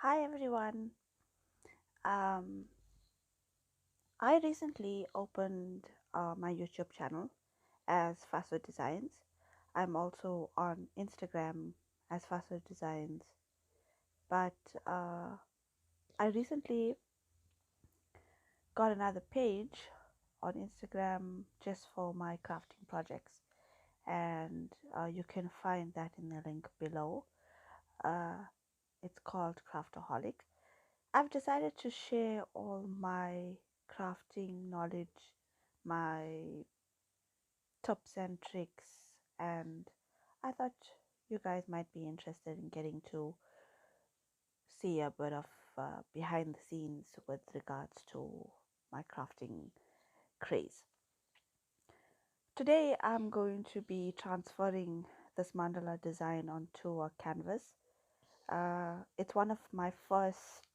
Hi everyone. Um, I recently opened my YouTube channel as Faso Designs. I'm also on Instagram as Faso Designs, but uh, I recently got another page on Instagram just for my crafting projects, and you can find that in the link below. Uh, it's called Craftaholic. I've decided to share all my crafting knowledge, my tips and tricks, and I thought you guys might be interested in getting to see a bit of behind the scenes with regards to my crafting craze. Today, I'm going to be transferring this mandala design onto a canvas. It's one of my first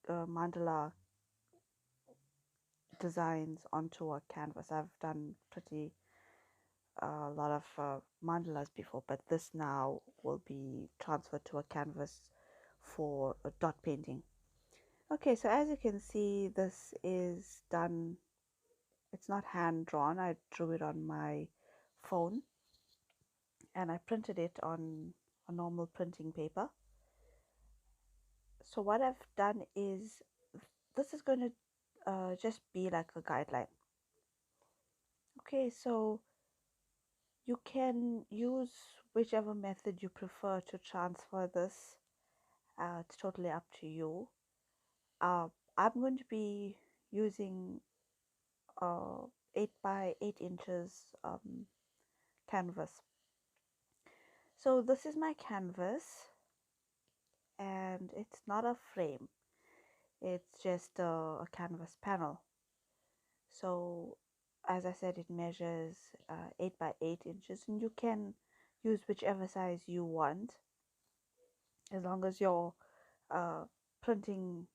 mandala designs onto a canvas. I've done pretty a lot of mandalas before, but this now will be transferred to a canvas for dot painting. Okay, so as you can see, this is done. It's not hand drawn. I drew it on my phone and I printed it on a normal printing paper. So what I've done is this is going to just be like a guideline. Okay, so you can use whichever method you prefer to transfer this. It's totally up to you. Uh, I'm going to be using 8 by 8 inches canvas. So this is my canvas, and it's not a frame. It's just a canvas panel. So as I said, it measures 8 by 8 inches, and you can use whichever size you want as long as your uh, printing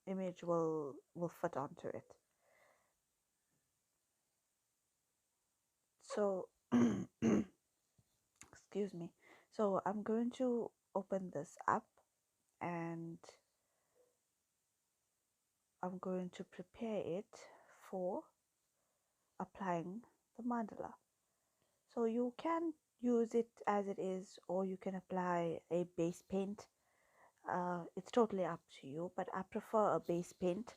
image will fit onto it. So excuse me. So I'm going to open this up and I'm going to prepare it for applying the mandala. So you can use it as it is, or you can apply a base paint. It's totally up to you, but I prefer a base paint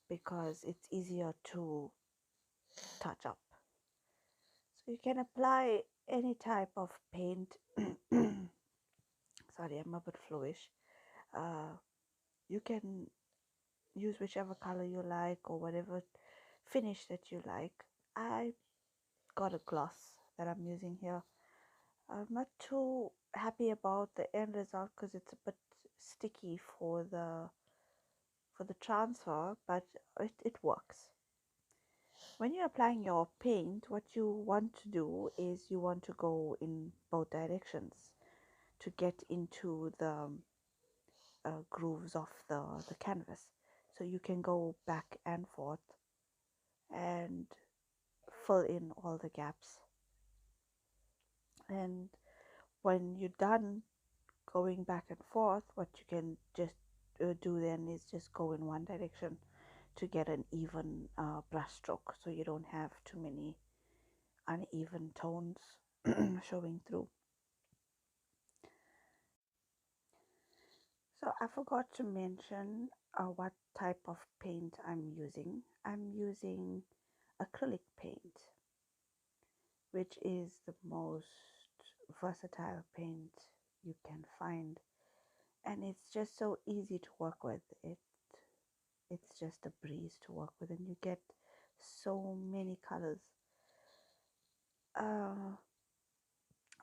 because it's easier to touch up. So you can apply any type of paint. Sorry, I'm a bit flowish. Uh, you can use whichever color you like or whatever finish that you like. I got a gloss that I'm using here. I'm not too happy about the end result because it's a bit sticky for the transfer, but it works. When you're applying your paint, what you want to do is you want to go in both directions to get into the grooves of the canvas. So you can go back and forth and fill in all the gaps. And when you're done going back and forth, what you can just do then is just go in one direction to get an even brush stroke, so you don't have too many uneven tones showing through. So I forgot to mention what type of paint I'm using. I'm using acrylic paint, which is the most versatile paint you can find, and it's just so easy to work with. It's just a breeze to work with, and you get so many colors. uh,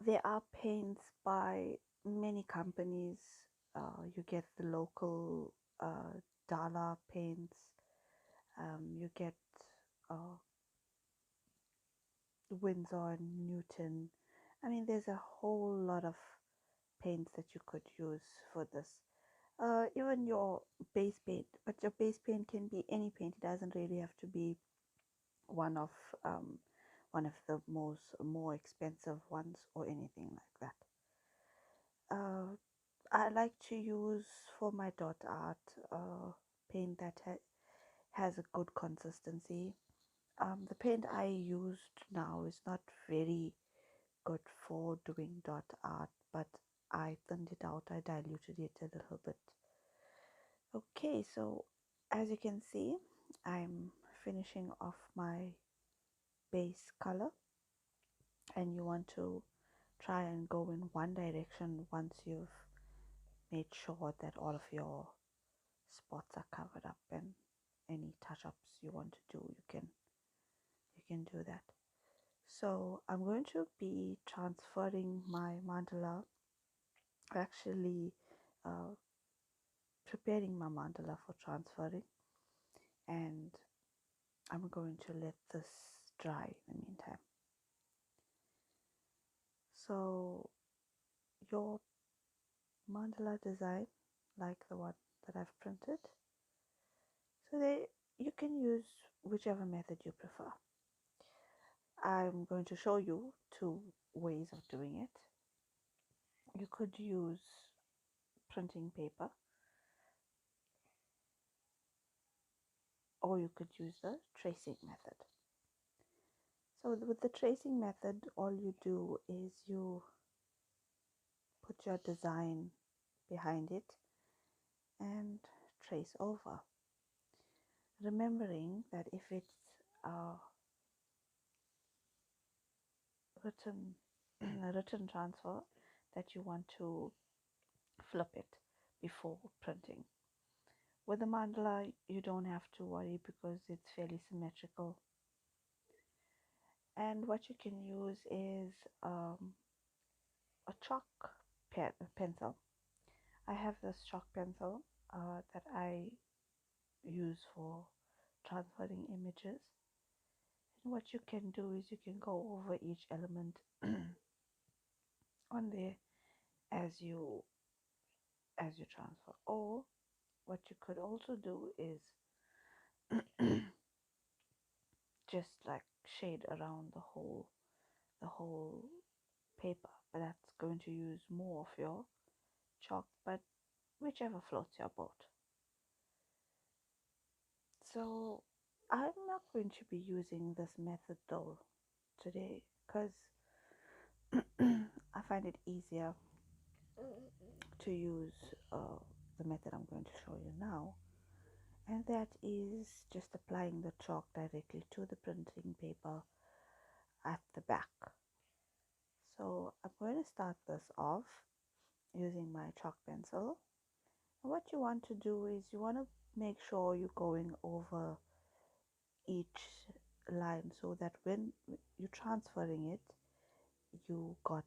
there are paints by many companies. You get the local Dala paints, you get uh, Windsor and Newton. I mean, there's a whole lot of paints that you could use for this. Even your base paint, but your base paint can be any paint. It doesn't really have to be one of um, one of the more expensive ones or anything like that. I like to use for my dot art paint that has a good consistency. The paint I used now is not very good for doing dot art, but I thinned it out, I diluted it a little bit. Okay, so as you can see, I'm finishing off my base color, and you want to try and go in one direction once you've made sure that all of your spots are covered up, and any touch-ups you want to do, you can do that. So I'm going to be transferring my mandala, actually uh, preparing my mandala for transferring, and I'm going to let this dry in the meantime. So your mandala design, like the one that I've printed, so you can use whichever method you prefer. I'm going to show you two ways of doing it. You could use printing paper, or you could use the tracing method. So with the tracing method, all you do is you put your design behind it and trace over, remembering that if it's written a written transfer, that you want to flip it before printing. With the mandala, you don't have to worry because it's fairly symmetrical. And what you can use is a chalk pencil. I have this chalk pencil that I use for transferring images. And what you can do is you can go over each element on there as you transfer. Or what you could also do is just like shade around the whole paper, but that's going to use more of your chalk, but whichever floats your boat. So I'm not going to be using this method though today, because I find it easier to use the method I'm going to show you now, and that is just applying the chalk directly to the printing paper at the back. So I'm going to start this off using my chalk pencil. And what you want to do is you want to make sure you're going over each line so that when you're transferring it, you got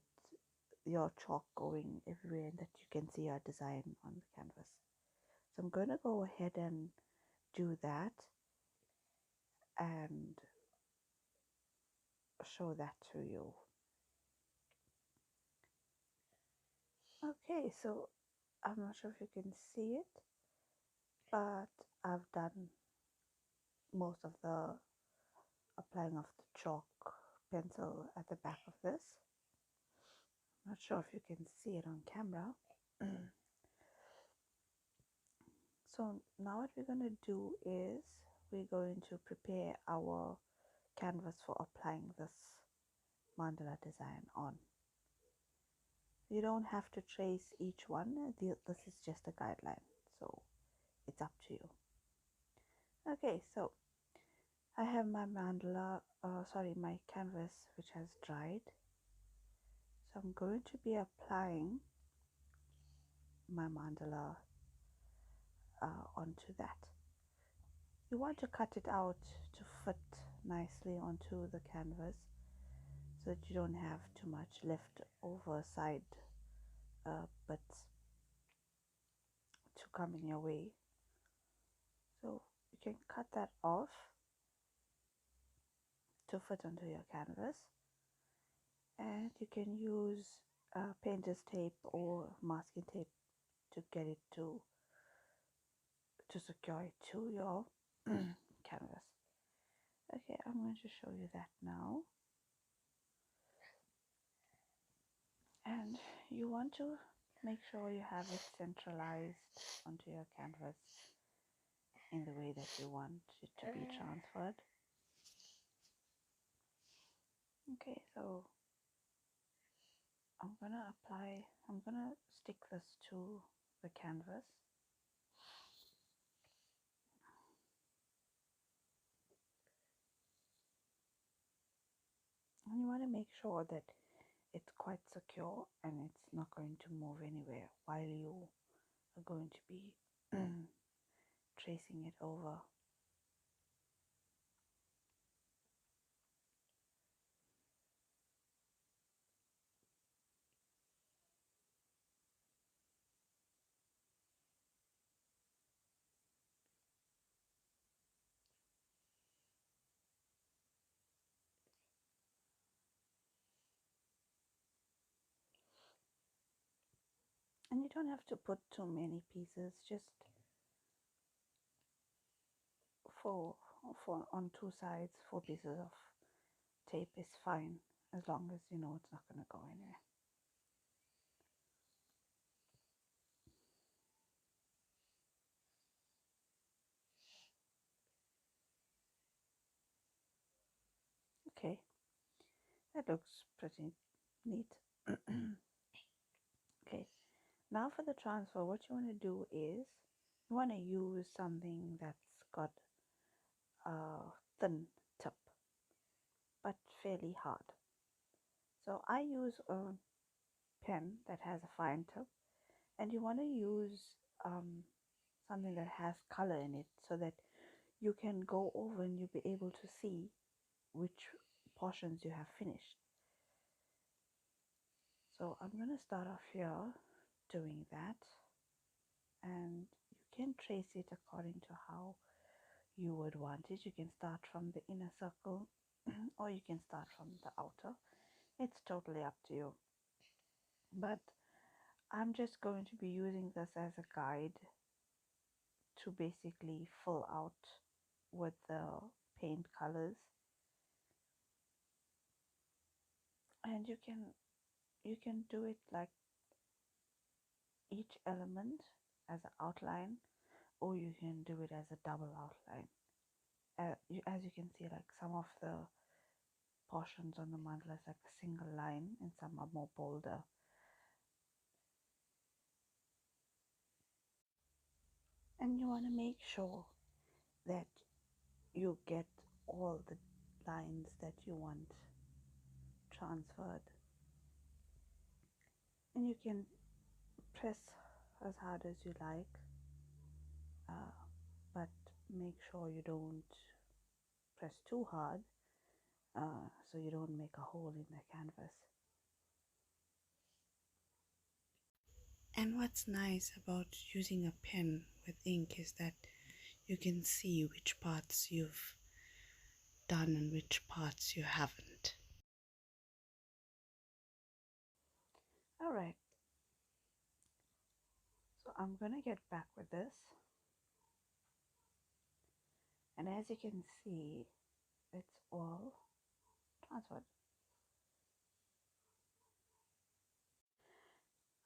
your chalk going everywhere and that you can see your design on the canvas. So I'm going to go ahead and do that and show that to you. Okay, so I'm not sure if you can see it, but I've done most of the applying of the chalk pencil at the back of this. I'm not sure if you can see it on camera. So now what we're going to do is we're going to prepare our canvas for applying this mandala design on. You don't have to trace each one. This is just a guideline, so it's up to you. Okay, so I have my my canvas which has dried. So I'm going to be applying my mandala onto that. You want to cut it out to fit nicely onto the canvas so that you don't have too much left over side bits to come in your way. So you can cut that off to fit onto your canvas, and you can use painter's tape or masking tape to get it to secure it to your canvas. Okay, I'm going to show you that now. And you want to Make sure you have it centralized onto your canvas in the way that you want it to be transferred. Okay, so I'm gonna stick this to the canvas. And you want to make sure that it's quite secure and it's not going to move anywhere while you are going to be tracing it over. And you don't have to put too many pieces, just four, four on two sides, 4 pieces of tape is fine as long as you know it's not going to go anywhere. Okay, that looks pretty neat. Okay, now for the transfer, what you want to do is you want to use something that's got a thin tip but fairly hard. So I use a pen that has a fine tip, and you want to use something that has color in it so that you can go over and you'll be able to see which portions you have finished. So I'm going to start off here doing that, and you can trace it according to how you would want it. You can start from the inner circle or you can start from the outer. It's totally up to you. But I'm just going to be using this as a guide to basically fill out with the paint colors, and you can do it like each element as an outline, or you can do it as a double outline. As you can see, like some of the portions on the mandala is like a single line and some are more bolder. And you want to make sure that you get all the lines that you want transferred, and you can press as hard as you like, uh, but make sure you don't press too hard, so you don't make a hole in the canvas. And what's nice about using a pen with ink is that you can see which parts you've done and which parts you haven't. Alright, so I'm gonna get back with this, and as you can see, it's all transferred.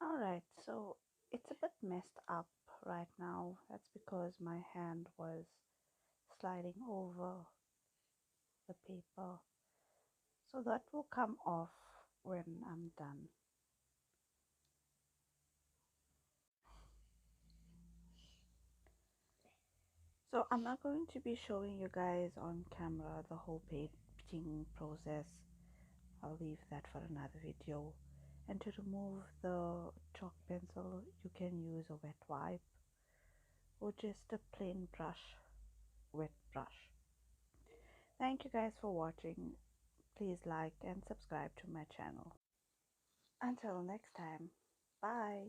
Alright, so it's a bit messed up right now. That's because my hand was sliding over the paper. So that will come off when I'm done. So I'm not going to be showing you guys on camera the whole painting process. I'll leave that for another video. And to remove the chalk pencil, you can use a wet wipe or just a plain brush, wet brush. Thank you guys for watching. Please like and subscribe to my channel. Until next time, bye.